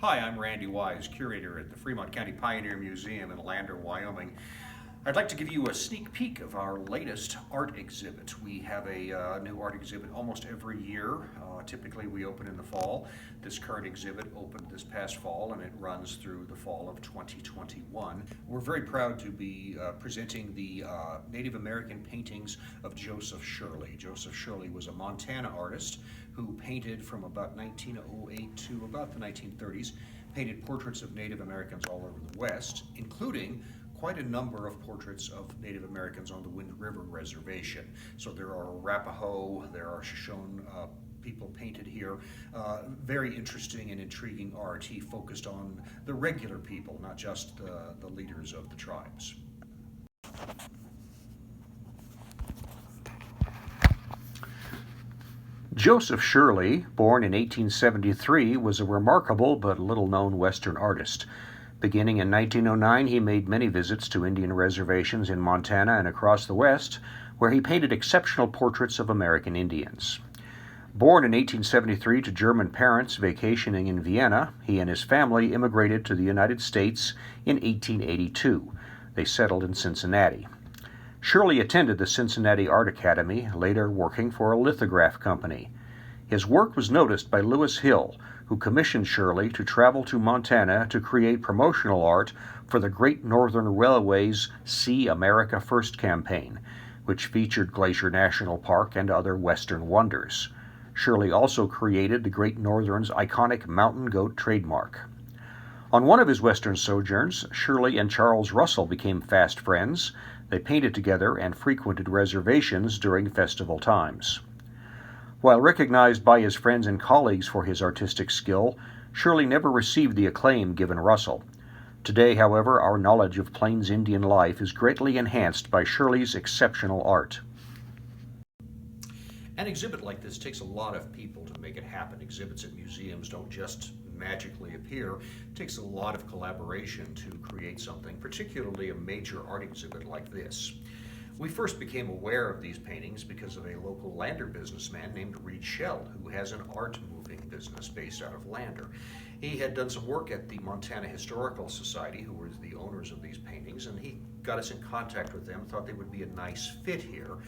Hi, I'm Randy Wise, curator at the Fremont County Pioneer Museum in Lander, Wyoming. I'd like to give you a sneak peek of our latest art exhibit. We have a new art exhibit almost every year. Typically we open in the fall. This current exhibit opened this past fall and it runs through the fall of 2021. We're very proud to be presenting the Native American paintings of Joseph Scheuerle. Joseph Scheuerle was a Montana artist who painted from about 1908 to about the 1930s, painted portraits of Native Americans all over the West, including quite a number of portraits of Native Americans on the Wind River Reservation. So there are Arapaho, there are Shoshone people painted here. Very interesting and intriguing art. He focused on the regular people, not just the leaders of the tribes. Joseph Scheuerle, born in 1873, was a remarkable but little-known Western artist. Beginning in 1909, he made many visits to Indian reservations in Montana and across the West, where he painted exceptional portraits of American Indians. Born in 1873 to German parents vacationing in Vienna, he and his family immigrated to the United States in 1882. They settled in Cincinnati. Scheuerle attended the Cincinnati Art Academy, later working for a lithograph company. His work was noticed by Lewis Hill, who commissioned Scheuerle to travel to Montana to create promotional art for the Great Northern Railway's See America First campaign, which featured Glacier National Park and other Western wonders. Scheuerle also created the Great Northern's iconic mountain goat trademark. On one of his Western sojourns, Scheuerle and Charles Russell became fast friends. They painted together and frequented reservations during festival times. While recognized by his friends and colleagues for his artistic skill, Scheuerle never received the acclaim given Russell. Today, however, our knowledge of Plains Indian life is greatly enhanced by Scheuerle's exceptional art. An exhibit like this takes a lot of people to make it happen. Exhibits at museums don't just magically appear. It takes a lot of collaboration to create something, particularly a major art exhibit like this. We first became aware of these paintings because of a local Lander businessman named Reed Shell, who has an art moving business based out of Lander. He had done some work at the Montana Historical Society, who were the owners of these paintings, and he got us in contact with them, thought they would be a nice fit here,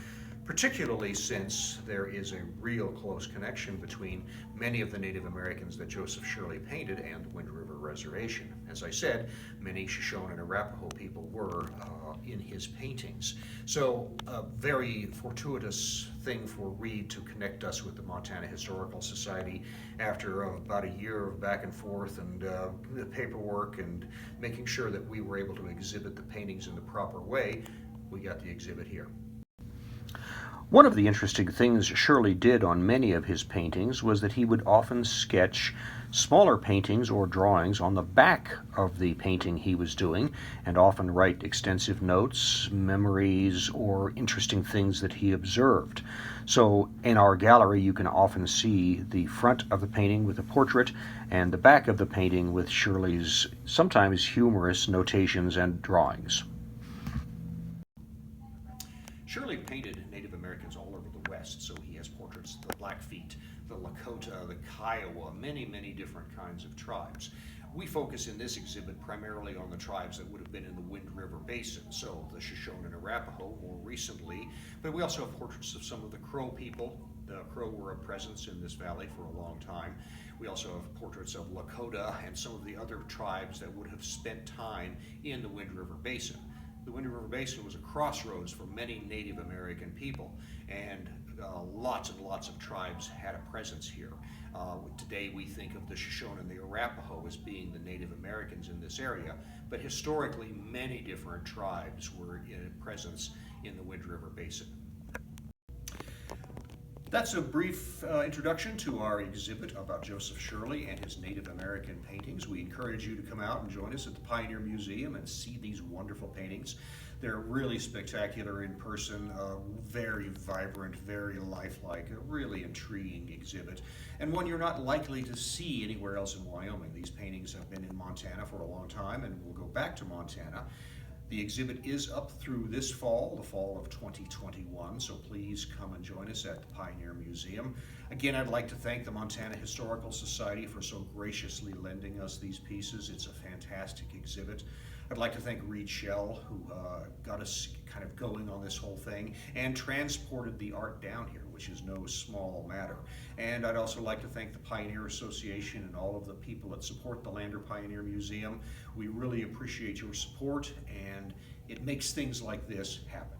particularly since there is a real close connection between many of the Native Americans that Joseph Scheuerle painted and the Wind River Reservation. As I said, many Shoshone and Arapaho people were in his paintings. So a very fortuitous thing for Reed to connect us with the Montana Historical Society after about a year of back and forth and the paperwork and making sure that we were able to exhibit the paintings in the proper way. We got the exhibit here. One of the interesting things Scheuerle did on many of his paintings was that he would often sketch smaller paintings or drawings on the back of the painting he was doing, and often write extensive notes, memories, or interesting things that he observed. So in our gallery you can often see the front of the painting with a portrait and the back of the painting with Scheuerle's sometimes humorous notations and drawings. Scheuerle painted Native Americans all over the West, so he has portraits of the Blackfeet, the Lakota, the Kiowa, many different kinds of tribes. We focus in this exhibit primarily on the tribes that would have been in the Wind River Basin, so the Shoshone and Arapaho more recently, but we also have portraits of some of the Crow people. The Crow were a presence in this valley for a long time. We also have portraits of Lakota and some of the other tribes that would have spent time in the Wind River Basin. The Wind River Basin was a crossroads for many Native American people, and lots and lots of tribes had a presence here. Today we think of the Shoshone and the Arapaho as being the Native Americans in this area, but historically many different tribes were in presence in the Wind River Basin. That's a brief introduction to our exhibit about Joseph Scheuerle and his Native American paintings. We encourage you to come out and join us at the Pioneer Museum and see these wonderful paintings. They're really spectacular in person, very vibrant, very lifelike, a really intriguing exhibit, and one you're not likely to see anywhere else in Wyoming. These paintings have been in Montana for a long time and will go back to Montana. The exhibit is up through this fall, the fall of 2021, so please come and join us at the Pioneer Museum. Again, I'd like to thank the Montana Historical Society for so graciously lending us these pieces. It's a fantastic exhibit. I'd like to thank Reed Schell, who got us kind of going on this whole thing and transported the art down here, which is no small matter. And I'd also like to thank the Pioneer Association and all of the people that support the Lander Pioneer Museum. We really appreciate your support, and it makes things like this happen.